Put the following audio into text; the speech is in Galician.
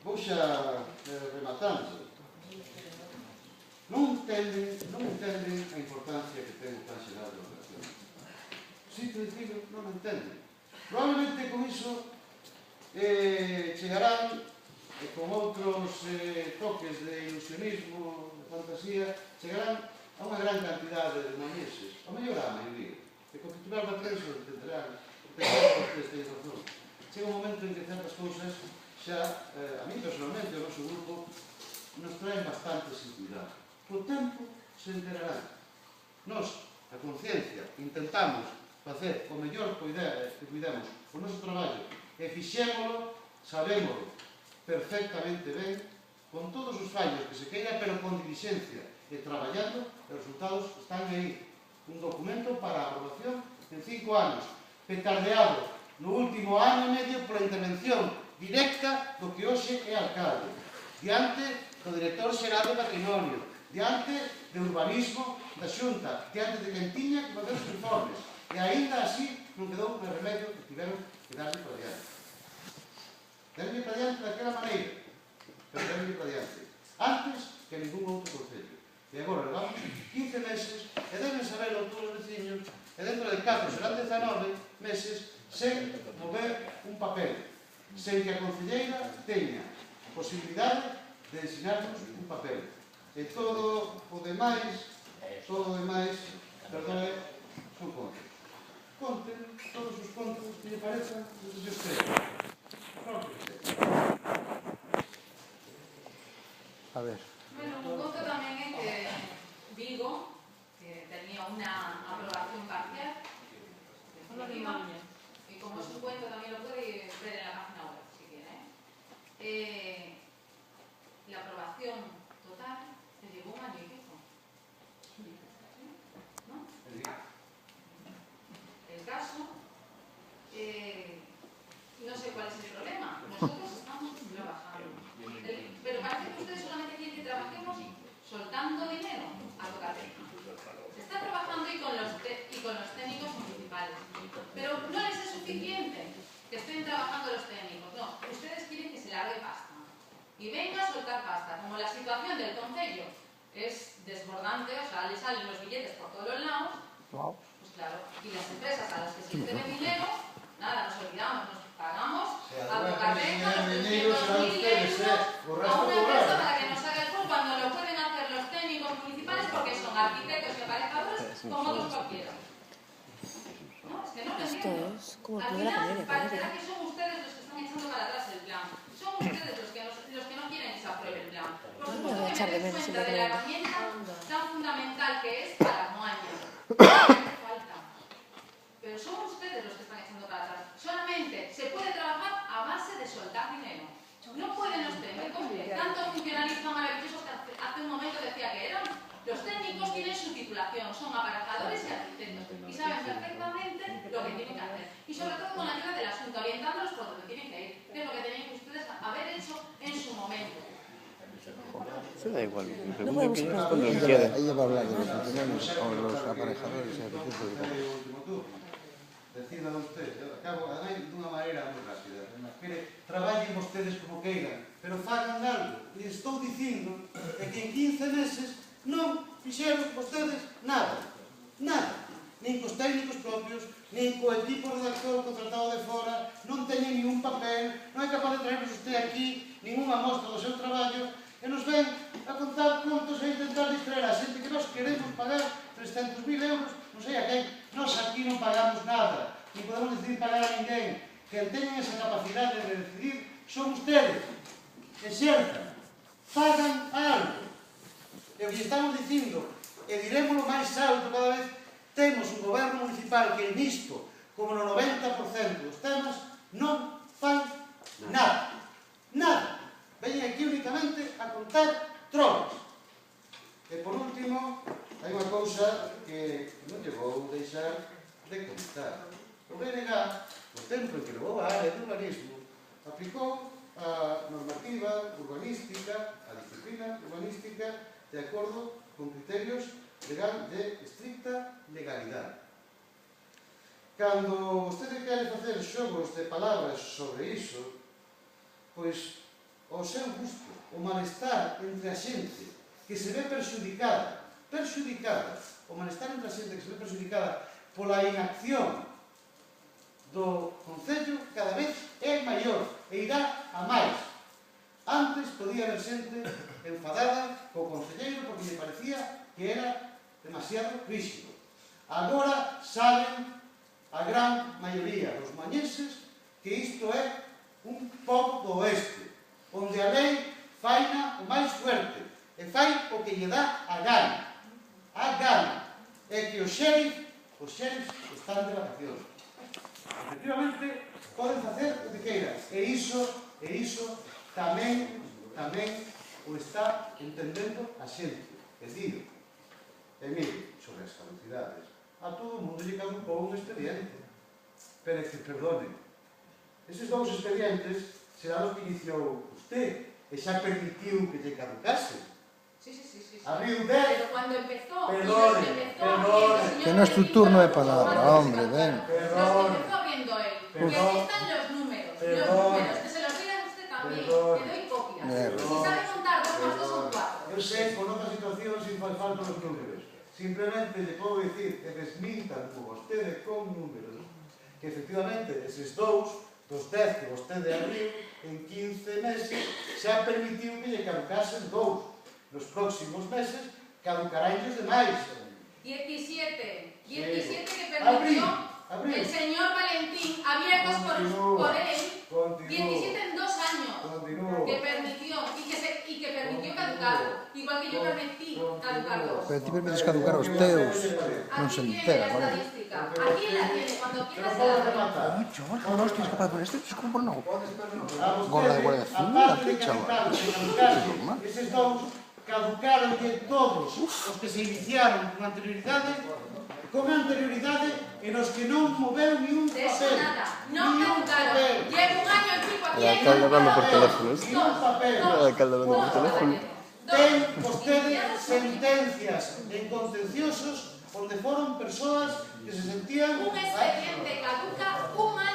Vou xa rematando. Non entenden a importancia que ten o Plan Xeral de Operación. Simple e sencillo, non entenden. Probablemente con iso chegarán, con outros toques de ilusionismo, de fantasía, chegarán a unha gran cantidade de maneses, ao mellor a maioría. De con titular da prensa entenderán que ustedes teñen razón. Chega un momento en que certas cousas xa, a mí personalmente, o noso grupo, nos traen bastante sin cuidado. Co tempo se enterarán. Nos, a conciencia, intentamos facer o mellor que cuidemos o noso traballo e fixémolo, sabémolo perfectamente ben, con todos os fallos que se queira, pero con diligencia e traballando, os resultados están aí. Un documento para a aprobación en 5 anos, petardeado no último ano e medio pola intervención directa do que hoxe é alcalde, diante do director xeral de Patrimonio, diante de Urbanismo da Xunta, diante de quen tiña que facer os informes, e aínda así non quedou un remedio que tiveron que darle para diante. Darle para diante daquela maneira, pero darle para diante, antes que ningún outro concello. E agora levamos 15 meses e deben saberlo todos os veciños, e dentro de 4 serán 19 meses sen mover un papel, sen que a concelleira teña posibilidade de ensinarnos un papel. E todo o demais, perdone, son contos. Conten todos os contos que lle parezan os que os creen. A ver. Bueno, un conto tamén é que Vigo, que tenía unha aprobación parcial, definitiva, y como es un cuento también lo puede ver en la página web, si quiere. La aprobación total se llevó un año y pico. ¿No? El caso, no sé cuál es el problema. Nosotros estamos trabajando. Pero parece que ustedes solamente quieren que trabajemos soltando dinero a tocateja. Se está trabajando y con los técnicos municipales. Pero no les es suficiente que estén trabajando los técnicos. No, ustedes quieren que se largue pasta. Y venga a soltar pasta. Como la situación del concello es desbordante, o sea, le salen los billetes por todos los lados, pues claro, y las empresas a las que se les debe dinero, nada, nos olvidamos, nos pagamos a tocateja los 300.000 euros a una empresa para que nos haga el juego cuando lo pueden hacer los técnicos municipales porque son arquitectos y aparejadores como otros cualquiera. No, es que no lo entiendo. Al final parecerá que son ustedes los que están echando para atrás el plan. Son ustedes los que no quieren que se apruebe el plan. Por supuesto que me des cuenta de la herramienta tan fundamental que es para Moaña. Hace falta. Pero son ustedes los que están echando para atrás. Solamente se puede trabajar a base de soltar dinero. No pueden los técnicos, tanto funcionalismo maravilloso que hace un momento decía que eran. Los técnicos tienen su titulación, son aparejadores y arquitectos y saben perfectamente lo que tienen que hacer. Y sobre todo con la ayuda del asunto, orientándolos por donde tienen que ir, que es lo que tenían que ustedes haber hecho en su momento. Se da igual, me pregunto que ellos cuando lo quieran. Ella va a hablar de los funcionarios o los aparejadores y arquitectos. Decida usted, acabo dunha maneira moi rápida. Traballen vostedes como queiran, pero fagan algo. E estou dicindo que en 15 meses non fixeron vostedes nada. Nada. Nin cos técnicos propios, nin co equipo redactor contratado de fora, non teñen nin un papel, non é capaz de traernos usted aquí ninguna mostra do seu traballo, e nos ven a contar contos e intentar distraer a xente que nós queremos pagar 300.000 euros, non sei a quen. Nós aquí non pagamos nada, ni podemos decidir pagar a ninguén. Que teñen esa capacidade de decidir son ustedes. Exerzan, fagan algo. E o que estamos dicindo, e dirémoslo máis alto cada vez, temos un goberno municipal que nisto, como no 90% dos temas, non fan nada. Nada. Veñen aquí únicamente a contar trolas. E por último, hai unha cousa que non lle vou deixar de contar. O BNG, no tempo en que levou a área de urbanismo, aplicou a normativa urbanística, a disciplina urbanística, de acordo con criterios de estricta legalidade. Cando vostede quere facer xogos de palabras sobre iso, pois, o seu gusto, o malestar entre a xente que se ve perxudicada, o malestar entre a xente que se ve perxudicada pola inacción do Concello cada vez é maior e irá a máis. Antes podía haber xente enfadada co concelleiro porque lle parecía que era demasiado rígido. Agora saben a gran maioría dos mañeses que isto é un pobo do oeste, onde a lei faina o máis fuerte e fai o que lle dá a gana. A gana é que os xerifs están de vacacións. Efectivamente, poden facer o que queiran. E iso tamén o está entendendo a xente. É dicir, mire, sobre as caducidades, a todo o mundo lle caducou un expediente. Pero é que, perdone, eses dous expedientes será o que iniciou usted e xa permitiu que lle caducase. Sí. Abriu 10. Pero cuando empezó, Perdone. que no es tu turno de palabra, hombre, ven. Los empezó viendo él. Que aquí están los números, que se los diga usted también, que doy copias. Si sabe contar 2 más 2 son 4. Eu sei, con outra situación, sin faz falta os números. Simplemente lle podo dicir, e desmintan como vostede con números, que efectivamente eses dous, dos 10 que vostede abriu, en 15 meses, xa permitiu que lle caducasen 2. Nos próximos meses caducarán os demais. 17 que permitió el señor Valentín, abiertos por él, 17 en 2 años, que permitió y que permitió caducarlo, igual que yo permití caducarlo. Pero ti permites caducar os teus, non se Aquí tiene entera, la vale? estadística, aquí la tiene, cuando quieras se la doy. Ay, chaval, no estoy capaz de poner esto, es como no. Gorda de Guardia Civil, aparte aquí, de chaval. caducar, eses dous caducaron de todos os que se iniciaron con anterioridade e nos que non moveu ni un De eso papel. nada, no caducaron. Llevo un año el tipo aquí. El alcalde hablando por teléfono, ¿eh? Ni un papel. El alcalde hablando por teléfono. Ten vostede sentencias en contenciosos onde foron persoas que se sentían Un expediente caduca un año.